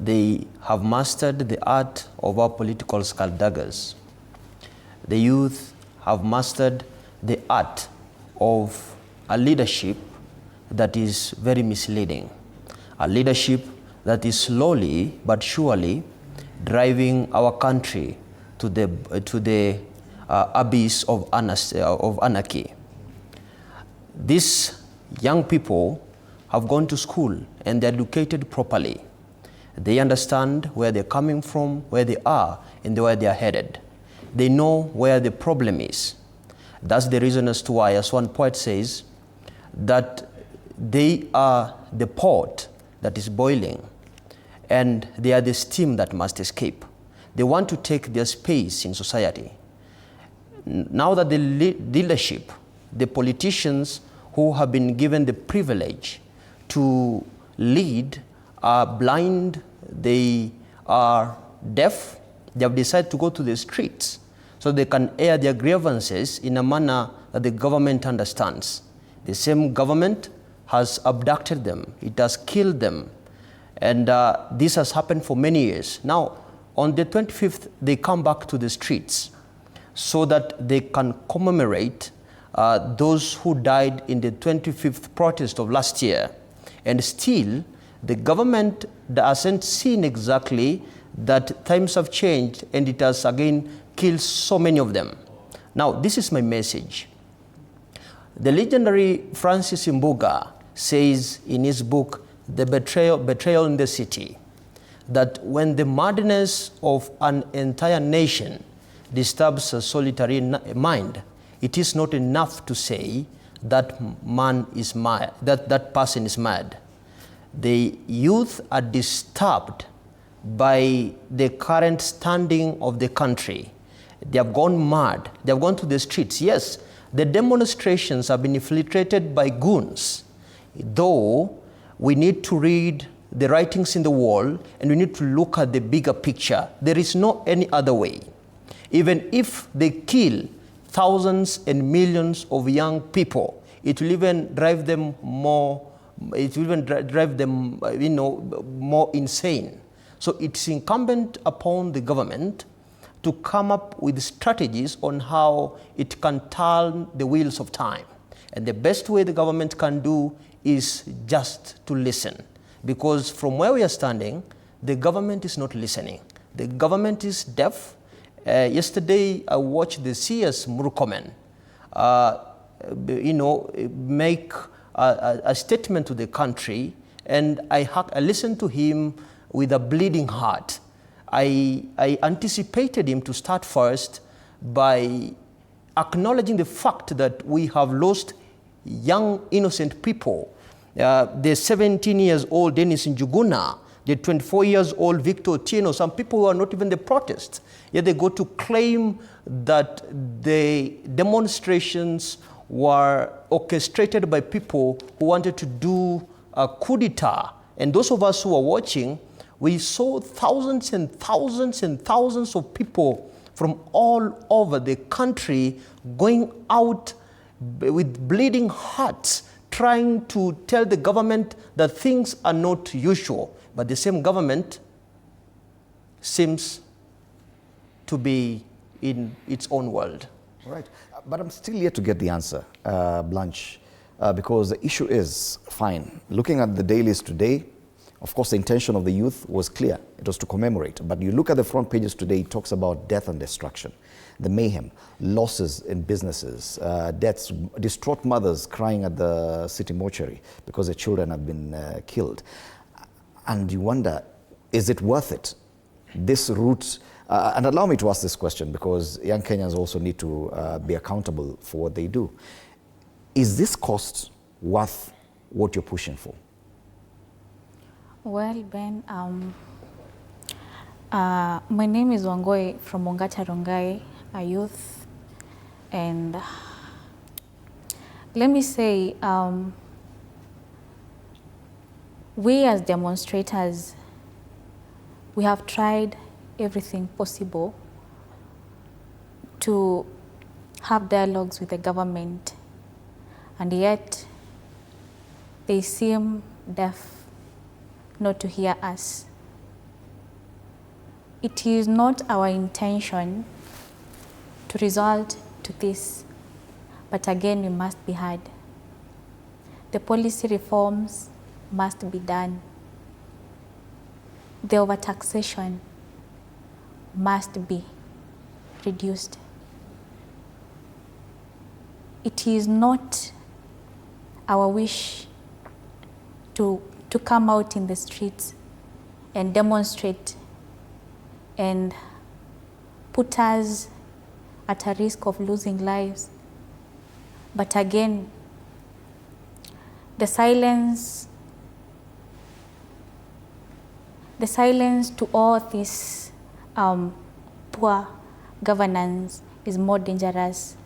They have mastered the art of our political skulldugger's. The youth have mastered the art of a leadership that is very misleading, a leadership that is slowly but surely driving our country to the abyss of anarchy. These young people have gone to school and they're educated properly. They understand where they're coming from, where they are, and where they are headed. They know where the problem is. That's the reason as to why, as one poet says, that they are the pot that is boiling, and they are the steam that must escape. They want to take their space in society. Now that the leadership, the politicians who have been given the privilege to lead are blind, they are deaf, they have decided to go to the streets so they can air their grievances in a manner that the government understands. The same government has abducted them, it has killed them, and this has happened for many years. Now, on the 25th, they come back to the streets so that they can commemorate those who died in the 25th protest of last year. And still, the government hasn't seen exactly that times have changed and it has again killed so many of them. Now, this is my message. The legendary Francis Mbuga says in his book, The Betrayal in the City, that when the madness of an entire nation disturbs a solitary mind, it is not enough to say that man is mad, that person is mad. The youth are disturbed by the current standing of the country. They have gone mad. They have gone to the streets. Yes, the demonstrations have been infiltrated by goons, though we need to read the writings in the wall and we need to look at the bigger picture. There is no any other way. Even if they kill thousands and millions of young people, it will even drive them more, more insane. So it's incumbent upon the government to come up with strategies on how it can turn the wheels of time. And the best way the government can do is just to listen. Because from where we are standing, the government is not listening. The government is deaf. Yesterday, I watched the CS Murkomen, make a statement to the country, and I listened to him with a bleeding heart. I anticipated him to start first by acknowledging the fact that we have lost young, innocent people. The 17 years old Dennis Njuguna, the 24 years old Victor Otieno, some people who are not even the protests, yet they go to claim that the demonstrations were orchestrated by people who wanted to do a coup d'etat. And those of us who are watching, we saw thousands and thousands and thousands of people from all over the country going out with bleeding hearts, trying to tell the government that things are not usual. But the same government seems to be in its own world. Right. But I'm still yet to get the answer, Blanche, because the issue is, fine, looking at the dailies today, of course, the intention of the youth was clear. It was to commemorate. But you look at the front pages today, it talks about death and destruction, the mayhem, losses in businesses, deaths, distraught mothers crying at the city mortuary because their children have been killed. And you wonder, is it worth it? This route, and allow me to ask this question because young Kenyans also need to be accountable for what they do. Is this cost worth what you're pushing for? Well, Ben, my name is Wangoi from Ongata Rongai, a youth, and let me say, we as demonstrators, we have tried everything possible to have dialogues with the government, and yet they seem deaf not to hear us. It is not our intention to result to this, but again, we must be heard. The policy reforms must be done. The overtaxation must be reduced. It is not our wish to come out in the streets and demonstrate and put us at a risk of losing lives. But again, the silence to all this poor governance is more dangerous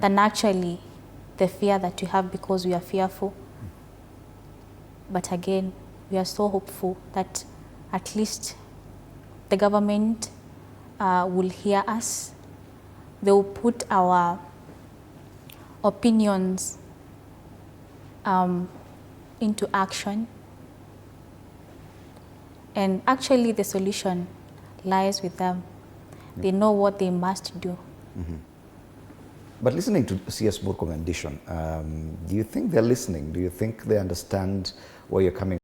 than actually the fear that we have, because we are fearful. But again, we are so hopeful that at least the government will hear us. They will put our opinions into action. And actually the solution lies with them. They know what they must do. Mm-hmm. But listening to CS Murkomen, do you think they're listening? Do you think they understand where you're coming